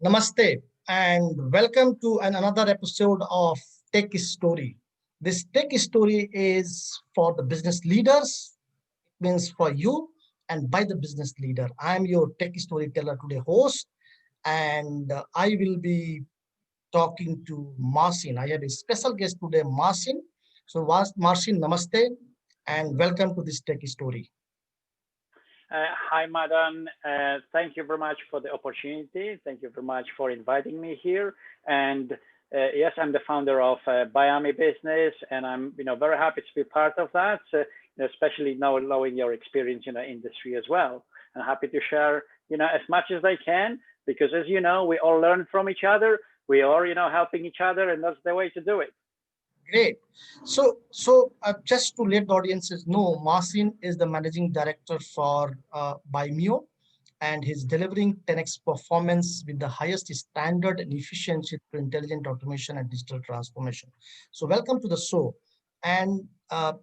Namaste and welcome to another episode of Tech Story. This Tech Story is for the business leaders, it means for you and by the business leader. I am your Tech Storyteller today host, and I will be talking to Marcin. I have a special guest today, Marcin. So, Marcin, namaste and welcome to this Tech Story. Hi, Madan. Thank you very much for the opportunity. Thank you very much for inviting me here. And yes, I'm the founder of Biami Business, and I'm very happy to be part of that. Especially now knowing your experience in the industry as well. I'm happy to share as much as I can because, as you know, we all learn from each other. We are helping each other, and that's the way to do it. Great. So just to let the audiences know, Marcin is the managing director for Bimeo, and he's delivering 10x performance with the highest standard and efficiency to intelligent automation and digital transformation. So welcome to the show. And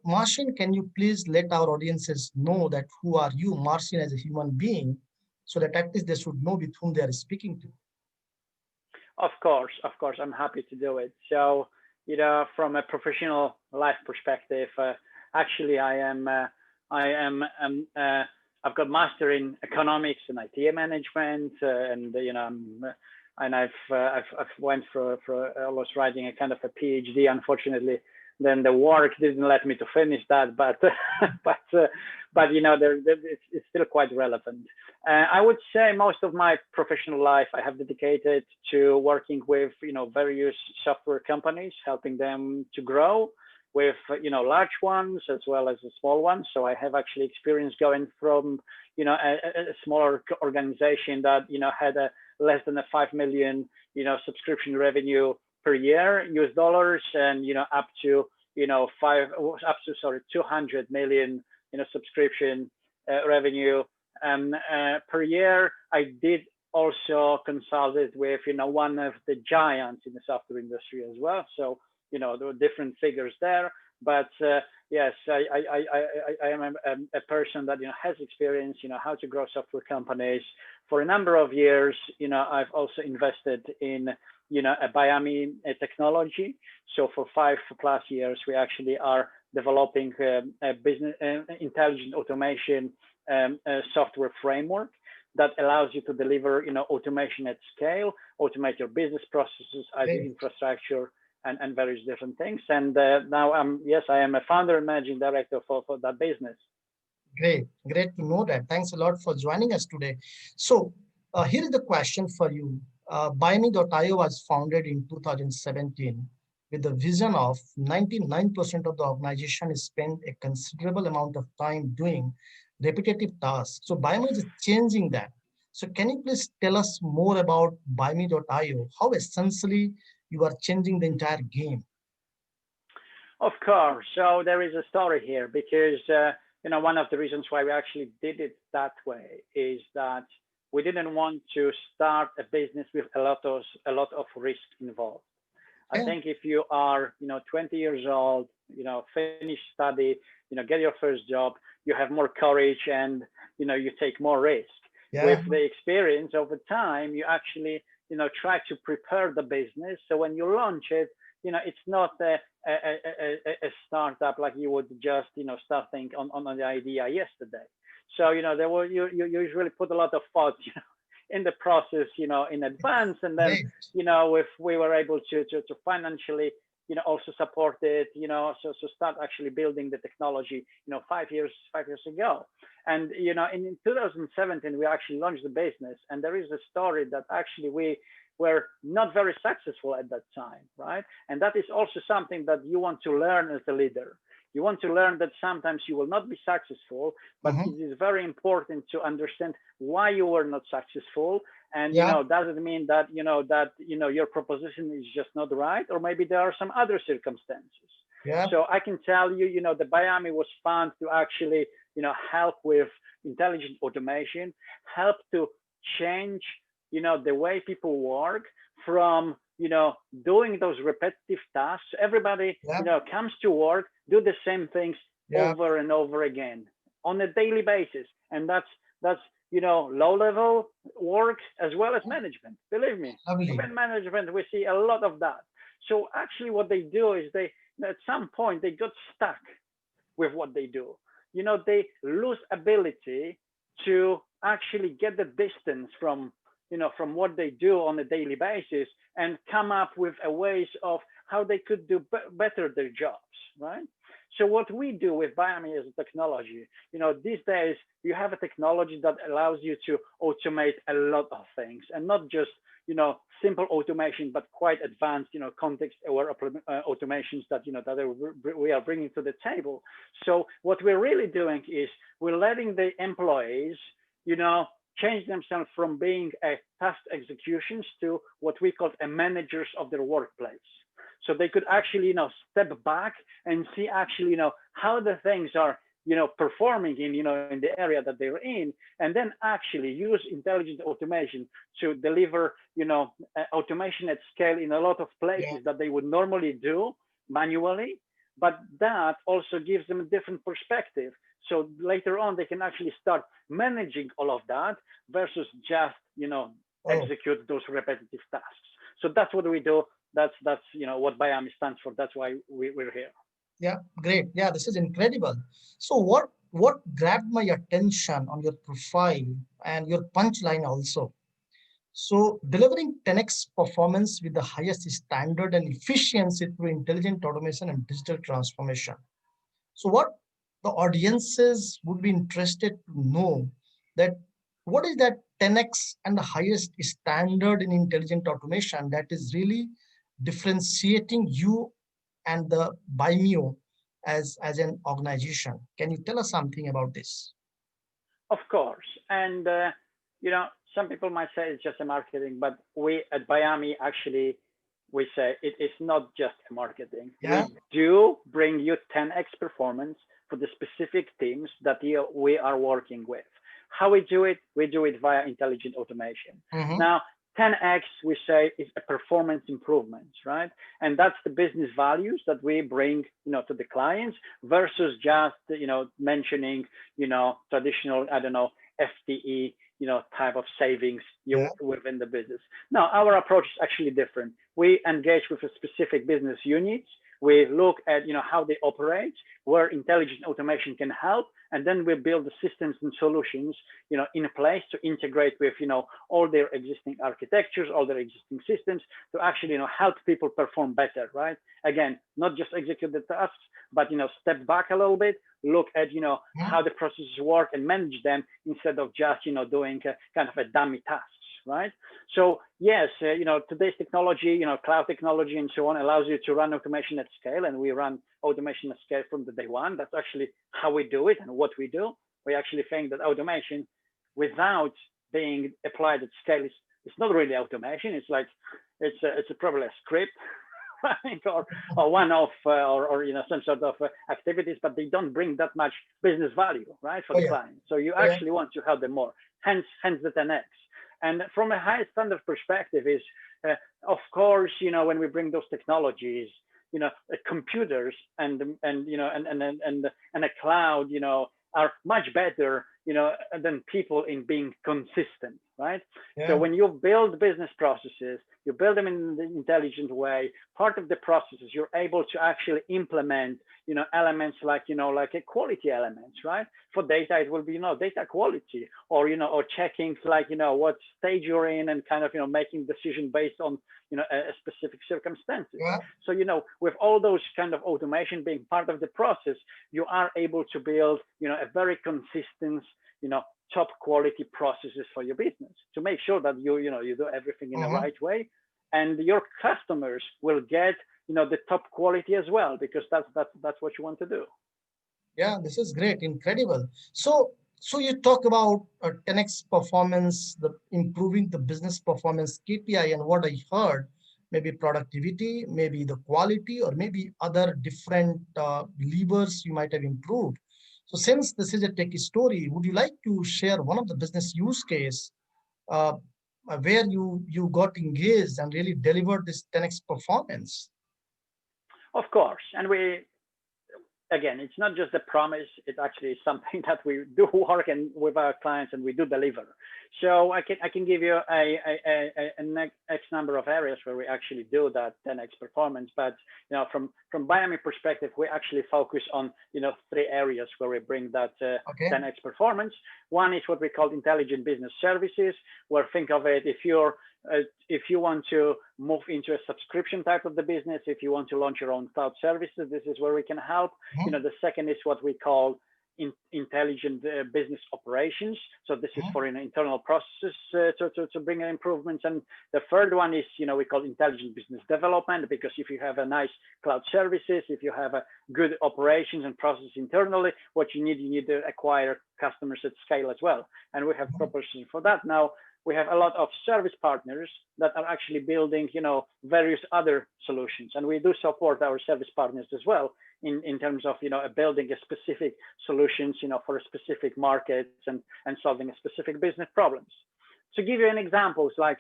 Marcin, can you please let our audiences know that who are you, Marcin, as a human being, so that at least they should know with whom they are speaking to. Of course, I'm happy to do it. So, from a professional life perspective, actually, I've got master in economics and IT management, and I've went for almost writing a kind of a PhD. Unfortunately, then the work didn't let me to finish that, but it's still quite relevant. I would say most of my professional life I have dedicated to working with various software companies, helping them to grow with large ones as well as the small ones. So I have actually experience going from a smaller organization that had a less than a 5 million subscription revenue per year US dollars, and up to 200 million subscription revenue per year. I did also consulted with one of the giants in the software industry as well. So there were different figures there, but yes, I am a person that has experience how to grow software companies for a number of years. I've also invested in a Biami technology. So for 5+ years, we actually are developing a business intelligent automation software framework that allows you to deliver automation at scale, automate your business processes, IT infrastructure, and various different things. And now I am a founder and managing director for that business. Great to know that. Thanks a lot for joining us today. So here is the question for you. Buyme.io was founded in 2017 with the vision of 99% of the organization is spent a considerable amount of time doing repetitive tasks. So Buyme is changing that. So can you please tell us more about Buyme.io, how essentially you are changing the entire game? Of course. So there is a story here because one of the reasons why we actually did it that way is that we didn't want to start a business with a lot of risk involved. I think if you are 20 years old, finish study, get your first job, you have more courage and you take more risk. With the experience over time, you actually try to prepare the business so when you launch it, it's not a startup like you would just starting on the idea yesterday. So you usually put a lot of thought in the process in advance, and then if we were able to financially also support it, so start actually building the technology 5 years ago. And in 2017 we actually launched the business, and there is a story that actually we were not very successful at that time, right? And that is also something that you want to learn as a leader. You want to learn that sometimes you will not be successful, but it is very important to understand why you were not successful. And does it mean that your proposition is just not right, or maybe there are some other circumstances? So I can tell you, the Biami was found to actually help with intelligent automation, help to change the way people work from doing those repetitive tasks. Everybody comes to work, do the same things over and over again on a daily basis, and that's low-level work as well as management. Believe me, Lovely. within management, we see a lot of that. So actually what they do is at some point, they got stuck with what they do. They lose ability to actually get the distance from what they do on a daily basis and come up with a ways of how they could do better their jobs, right? So what we do with Biami as a technology, these days you have a technology that allows you to automate a lot of things, and not just simple automation, but quite advanced, context-aware automations that we are bringing to the table. So what we're really doing is we're letting the employees, change themselves from being a task executions to what we call a managers of their workplace. So they could actually, step back and see actually, how the things are, performing in the area that they're in, and then actually use intelligent automation to deliver, automation at scale in a lot of Yeah. places that they would normally do manually. But that also gives them a different perspective. So later on, they can actually start managing all of that versus just, Oh, execute those repetitive tasks. So that's what we do. That's what Biami stands for. That's why we're here. yeah, great. Yeah, this is incredible. So what grabbed my attention on your profile and your punchline also? So delivering 10x performance with the highest standard and efficiency through intelligent automation and digital transformation. So what the audiences would be interested to know that what is that 10x and the highest standard in intelligent automation that is really differentiating you and the Bimeo as an organization. Can you tell us something about this? Of course. And, some people might say it's just a marketing, but we at Biami actually, we say it is not just a marketing. Yeah. We do bring you 10x performance for the specific teams that we are working with. How we do it via intelligent automation. Mm-hmm. Now, 10x we say is a performance improvement, right? And that's the business values that we bring, to the clients versus just, mentioning, traditional, I don't know, FTE, type of savings Yeah. within the business. Now, our approach is actually different. We engage with a specific business units. We look at, how they operate, where intelligent automation can help, and then we build the systems and solutions, in place to integrate with, all their existing architectures, all their existing systems to actually, help people perform better, right? Again, not just execute the tasks, but, step back a little bit, look at, Yeah. how the processes work and manage them instead of just, doing kind of a dummy tasks, right? So yes, today's technology, cloud technology and so on allows you to run automation at scale, and we run automation at scale from the day one. That's actually how we do it and what we do. We actually think that automation without being applied at scale is it's not really automation. It's like it's probably a script, right? or one of or some sort of activities, but they don't bring that much business value, right, for Oh the yeah. client. So you Oh yeah. actually want to help them more. Hence the 10x. And from a high standard perspective, is of course, when we bring those technologies, computers and a cloud, are much better, than people in being consistent, right? So Yeah. when you build business processes, you build them in an intelligent way. Part of the processes, you're able to actually implement, elements like, like a quality elements, right? For data, it will be, data quality, or, or checking like, what stage you're in, and kind of, making decision based on, a specific circumstances. Yeah. So, with all those kind of automation being part of the process, you are able to build, a very consistent, top quality processes for your business to make sure that you do everything in the Mhm. right way, and your customers will get, the top quality as well, because that's what you want to do. Yeah, this is great, incredible. So you talk about 10x performance, the improving the business performance KPI, and what I heard, maybe productivity, maybe the quality, or maybe other different levers you might have improved. So since this is a tech story, would you like to share one of the business use case uh, where you got engaged and really delivered this 10x performance? Of course. And again, it's not just a promise. It actually is something that we do work and with our clients and we do deliver. So I can give you an X number of areas where we actually do that 10x performance. But from Biami perspective, we actually focus on three areas where we bring that Okay. 10x performance. One is what we call intelligent business services, where think of it if you want to move into a subscription type of the business, if you want to launch your own cloud services, this is where we can help. The second is what we call intelligent business operations. So this is for internal processes to bring improvements. And the third one is, we call intelligent business development, because if you have a nice cloud services, if you have a good operations and process internally, what you need to acquire customers at scale as well. And we have propositions for that. Now, we have a lot of service partners that are actually building, various other solutions. And we do support our service partners as well in terms of, building a specific solutions, for a specific markets and solving a specific business problems. To give you an examples, like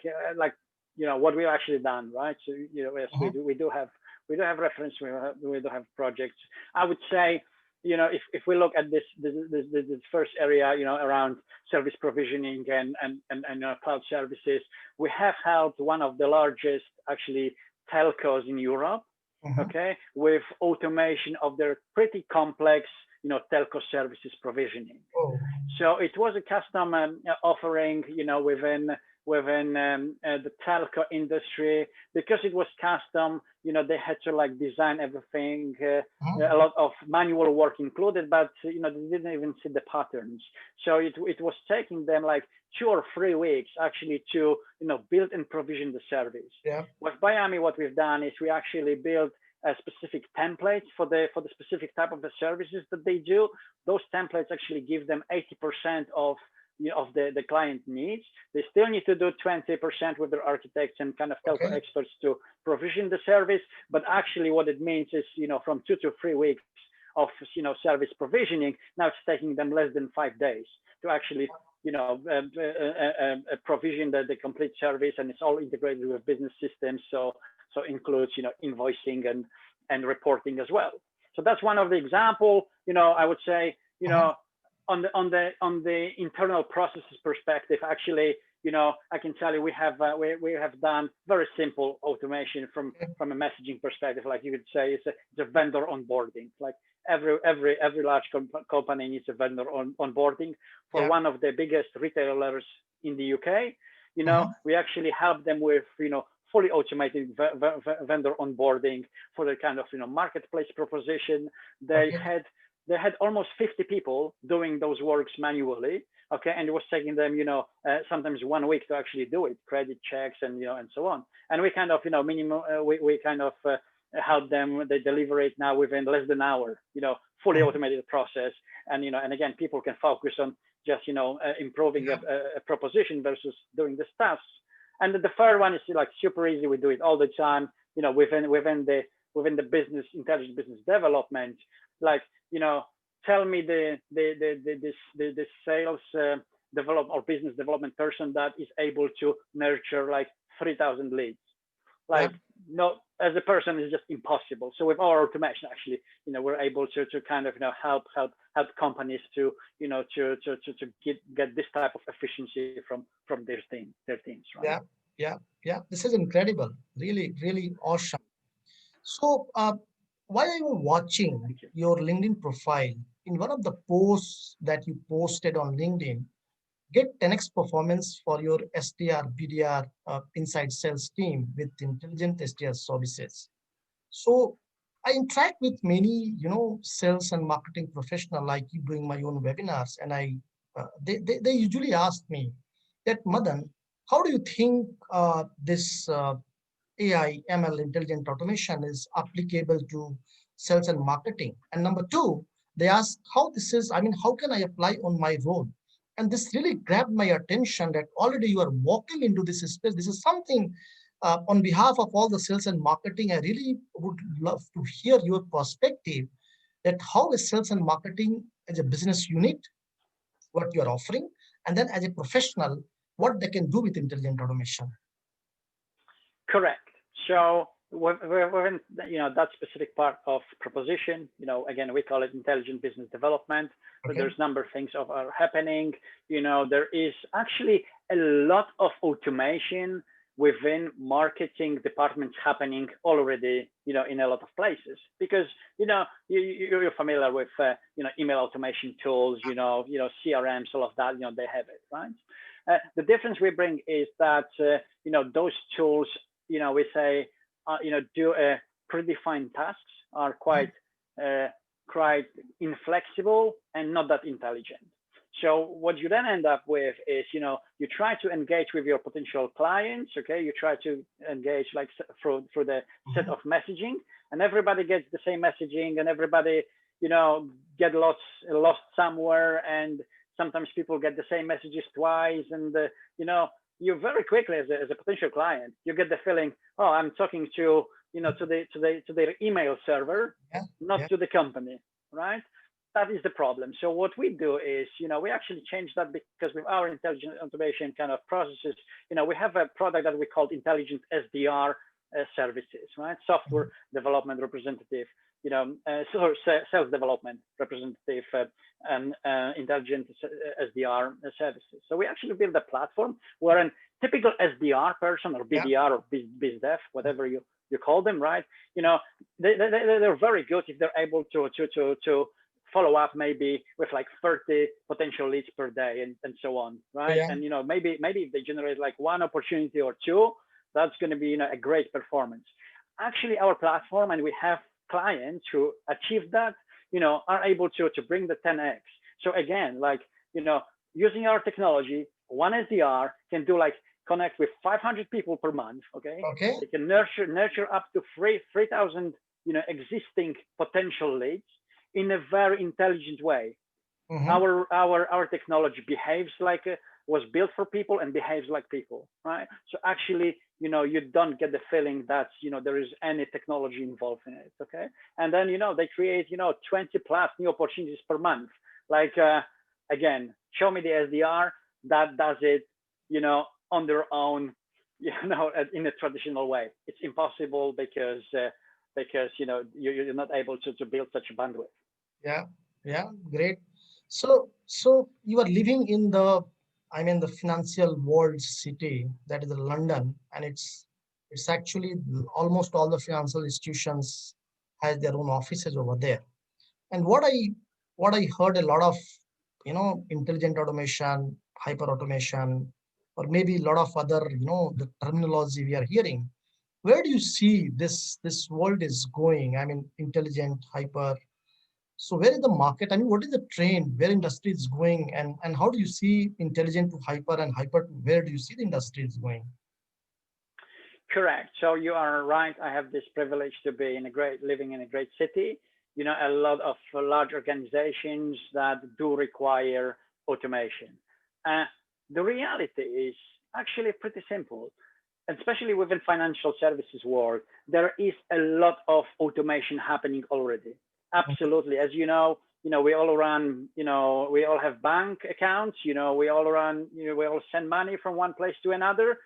what we've actually done, right? So, yes, we do have reference, we do have projects. I would say, if we look at this first area, around service provisioning and cloud services, we have helped one of the largest actually telcos in Europe, okay, with automation of their pretty complex, telco services provisioning. So it was a custom offering, within the telco industry, because it was custom. They had to design everything, a lot of manual work included, but they didn't even see the patterns. So it was taking them 2 or 3 weeks actually to build and provision the service. Yeah. With Biami, what we've done is we actually built a specific templates for the specific type of the services that they do. Those templates actually give them 80% of the client needs. They still need to do 20% with their architects and kind of telco experts to provision the service. But actually what it means is, from 2 to 3 weeks of, service provisioning, now it's taking them less than 5 days to actually, provision the complete service, and it's all integrated with business systems. So includes, invoicing and reporting as well. So that's one of the example. I would say, on the internal processes perspective, actually, I can tell you we have done very simple automation from a messaging perspective. Like you would say, it's a vendor onboarding. Like every large company needs a vendor onboarding. For one of the biggest retailers in the UK, we actually help them with fully automated vendor onboarding for the kind of marketplace proposition. They had almost 50 people doing those works manually, okay, and it was taking them sometimes 1 week to actually do it, credit checks and and so on. And we kind of minimum we kind of help them. They deliver it now within less than an hour, fully automated process. And and again, people can focus on just improving a proposition versus doing the stuff. And the third one is super easy. We do it all the time, within the business, intelligent business development. Tell me the sales develop or business development person that is able to nurture 3,000 leads. No, as a person is just impossible. So with our automation, actually, we're able to kind of help companies to get this type of efficiency from their teams, right? Yeah. This is incredible. Really, really awesome. So, while I was watching your LinkedIn profile, in one of the posts that you posted on LinkedIn, get 10x performance for your SDR, BDR inside sales team with intelligent SDR services. So I interact with many, sales and marketing professional like you doing my own webinars, and they usually ask me that, Madan, how do you think this AI, ML, intelligent automation is applicable to sales and marketing? And number two, they ask how how can I apply on my role? And this really grabbed my attention that already you are walking into this space. This is something on behalf of all the sales and marketing, I really would love to hear your perspective that how is sales and marketing as a business unit, what you're offering, and then as a professional, what they can do with intelligent automation. Correct. So within that specific part of proposition, again, we call it intelligent business development. So Okay. there's a number of things are happening. There is actually a lot of automation within marketing departments happening already, in a lot of places, because you're familiar with email automation tools, CRMs, all of that, they have it, right? The difference we bring is that those tools, we say, do predefined tasks, are quite inflexible and not that intelligent. So what you then end up with is, you try to engage with your potential clients, okay? You try to engage like through the set Mhm. of messaging, and everybody gets the same messaging, and everybody, get lost somewhere, and sometimes people get the same messages twice, and you very quickly as a potential client, you get the feeling, oh, I'm talking to to their email server, Yeah. not Yeah. to the company, right? That is the problem. So what we do is, we actually change that, because with our intelligent automation kind of processes, we have a product that we call intelligent SDR services, right? Software Mhm. development representative, sales development representative, and intelligent SDR services. So we actually build a platform where a typical SDR person, or Yeah. BDR, or biz dev, whatever you call them, right? They're very good if they're able to follow up maybe with like 30 potential leads per day, and so on, right? Yeah. And maybe if they generate like one opportunity or two, that's going to be a great performance. Actually, our platform, and we have clients who achieve that, are able to bring the 10x. So again, like, using our technology, one SDR can do like connect with 500 people per month. Okay, Okay. they can nurture up to 3,000 existing potential leads in a very intelligent way. Mhm. Our technology behaves like was built for people and behaves like people, right? So actually, you don't get the feeling that there is any technology involved in it. Okay, and then they create 20 plus new opportunities per month. Like, again, show me the SDR that does it, on their own, in a traditional way. It's impossible, because you're not able to build such a bandwidth. Yeah. Yeah. Great. So you are living in the, I mean, the financial world city, that is London, and it's actually almost all the financial institutions has their own offices over there. And what I heard a lot of, intelligent automation, hyper automation, or maybe a lot of other, the terminology we are hearing. Where do you see this world is going? I mean, intelligent, hyper. So where is the market? I mean, what is the trend? Where industry is going, and how do you see intelligent to hyper and hyper to where do you see the industry is going? Correct. So you are right. I have this privilege to be living in a great city. A lot of large organizations that do require automation. Uh, the reality is actually pretty simple, especially within financial services world. There is a lot of automation happening already. Absolutely. As we all run, we all have bank accounts, we all run, we all send money from one place to another.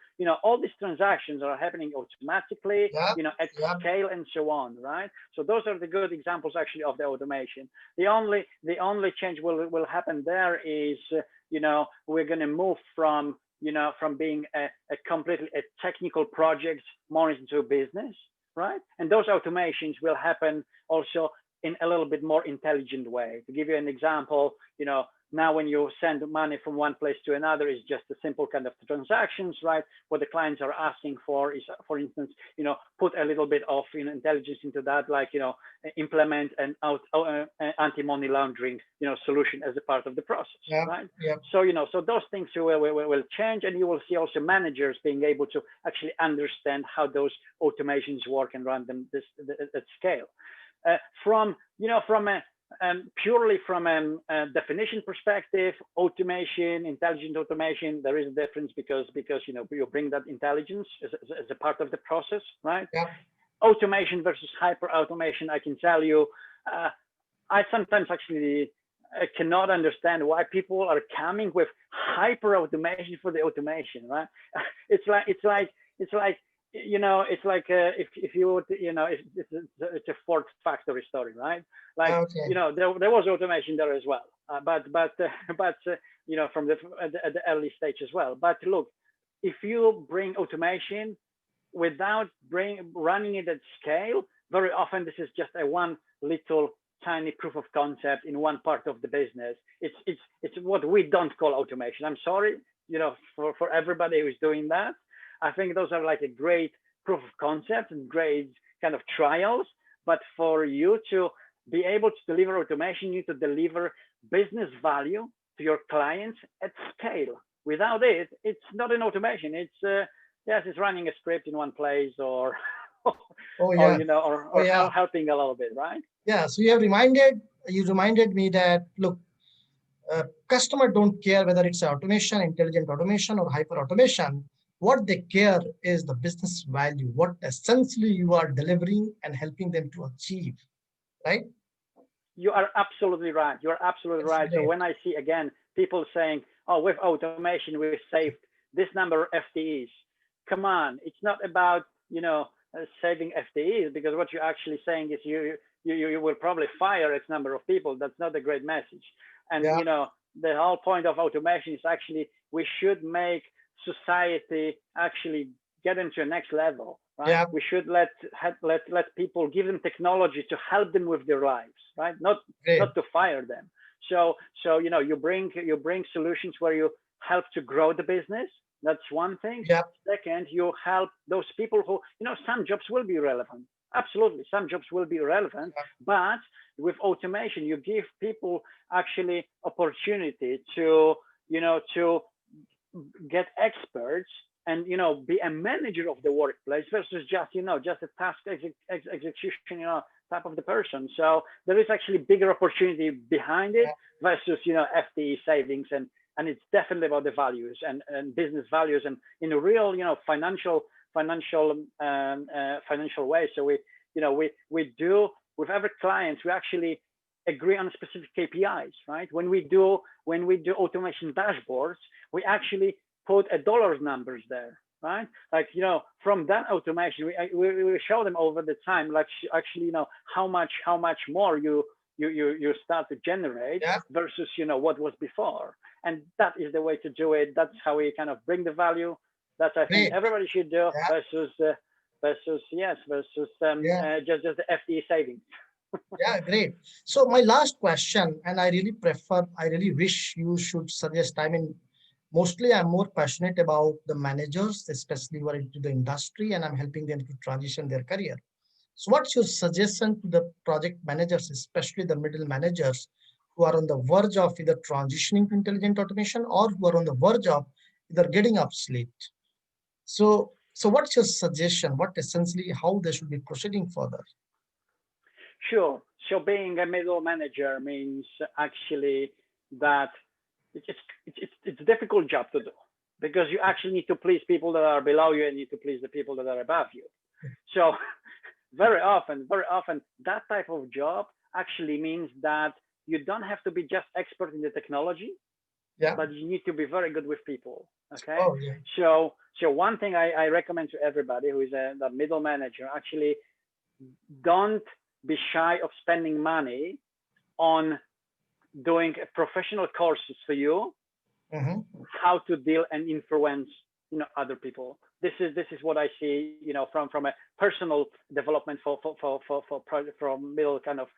All these transactions are happening automatically, Yeah, at yeah. scale, and so on, right? So those are the good examples actually of the automation. The only change will happen there is, we're going to move from being a completely a technical project more into business, right? And those automations will happen also in a little bit more intelligent way. To give you an example, now when you send money from one place to another is just a simple kind of transactions, right? What the clients are asking for is, for instance, put a little bit of intelligence into that, like, implement an anti-money laundering, solution as a part of the process, Yeah, right? yeah. So those things will change, and you will see also managers being able to actually understand how those automations work and run them at scale. From a purely from a definition perspective, automation, intelligent automation, there is a difference, because you bring that intelligence as a part of the process, right? Yeah. Automation versus hyper automation, I can tell you, uh, I sometimes actually cannot understand why people are coming with hyper automation for the automation, right? It's like it's like if you would, it's a Ford factory story, right? Like, Okay. there was automation there as well, but from at the early stage as well. But look, if you bring automation without running it at scale, very often this is just a one little tiny proof of concept in one part of the business. It's what we don't call automation. I'm sorry, for everybody who's doing that. I think those are like a great proof of concept and great kind of trials. But for you to be able to deliver automation, you need to deliver business value to your clients at scale. Without it, it's not an automation. It's yes, it's running a script in one place, or Oh or yeah. Oh yeah. helping a little bit, right? Yeah. So you reminded me that look, customer don't care whether it's automation, intelligent automation, or hyper automation. What they care is the business value, what essentially you are delivering and helping them to achieve, right? You are absolutely right. You are absolutely That's right. So great. when I see again people saying, "Oh, with automation we've saved this number of FTEs," come on, it's not about saving FTEs, because what you're actually saying is you will probably fire X number of people. That's not a great message. And Yeah, the whole point of automation is actually we should make society actually get into a next level, right? yeah, We should let people, give them technology to help them with their lives, right? great. Not to fire them. So you bring solutions where you help to grow the business. That's one thing. Yeah, Second, you help those people who, some jobs will be relevant. Absolutely, some jobs will be relevant, but with automation, you give people actually opportunity to get experts and be a manager of the workplace versus just a task execution type of the person. So there is actually bigger opportunity behind it yeah, versus FTE savings, and it's definitely about the values and business values, and in a real financial way. So we do with every client, we actually agree on specific KPIs, right? When we do automation dashboards, we actually put a dollars numbers there, right? Like from that automation, we show them over the time, like actually how much more you start to generate yeah, versus what was before, and that is the way to do it. That's how we kind of bring the value that I think great. everybody should do Yeah, yeah, just the FTE savings. yeah, great. So my last question, and I really wish you should suggest. I mean, mostly I'm more passionate about the managers, especially who are into the industry, and I'm helping them to transition their career. So what's your suggestion to the project managers, especially the middle managers who are on the verge of either transitioning to intelligent automation or who are on the verge of either getting obsolete? So what's your suggestion? What essentially how they should be proceeding further? Sure. So being a middle manager means actually that it's a difficult job to do, because you actually need to please people that are below you and need to please the people that are above you. So very often that type of job actually means that you don't have to be just expert in the technology, Yeah. but you need to be very good with people. Okay. Oh yeah. So one thing I recommend to everybody who is the middle manager, actually don't be shy of spending money on doing professional courses for you, Mm-hmm. how to deal and influence other people. This is what I see from a personal development from middle kind of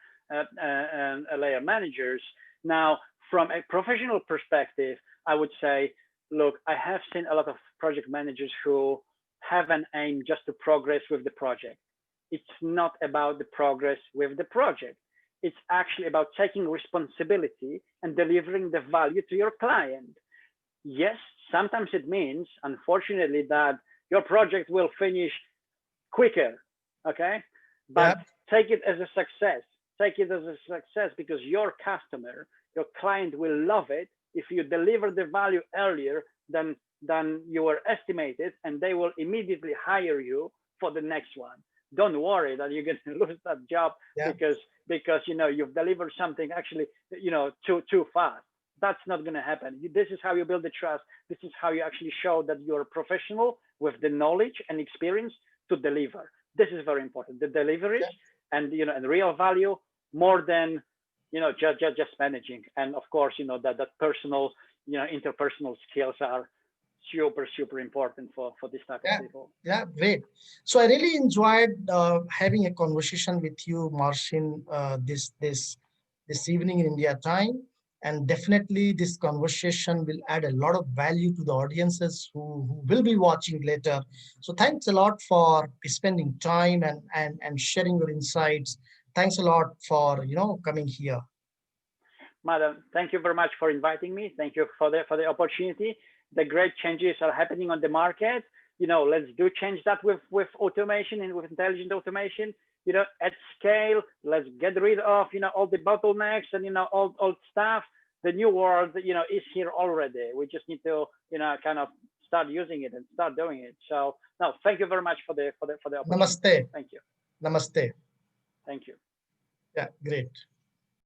layer managers. Now, from a professional perspective, I would say, look, I have seen a lot of project managers who have an aim just to progress with the project. It's not about the progress with the project. It's actually about taking responsibility and delivering the value to your client. Yes, sometimes it means, unfortunately, that your project will finish quicker, okay? Yeah. But take it as a success. Take it as a success, because your customer, your client will love it if you deliver the value earlier than you were estimated, and they will immediately hire you for the next one. Don't worry that you're going to lose that job Yeah. because you've delivered something actually too fast. That's not going to happen. This is how you build the trust. This is how you actually show that you're a professional with the knowledge and experience to deliver. This is very important. The deliveries and and real value more than just managing. And of course, that personal interpersonal skills are super important for this type of people. Yeah, great. So I really enjoyed having a conversation with you, Marcin, this evening in India time. And definitely this conversation will add a lot of value to the audiences who will be watching later. So thanks a lot for spending time and sharing your insights. Thanks a lot for coming here. Madam, thank you very much for inviting me. Thank you for the opportunity. The great changes are happening on the market. Let's do change that with automation and with intelligent automation. At scale. Let's get rid of all the bottlenecks and old stuff. The new world is here already. We just need to kind of start using it and start doing it. So no, thank you very much for the opportunity. Namaste. Thank you. Namaste. Thank you. Yeah, great.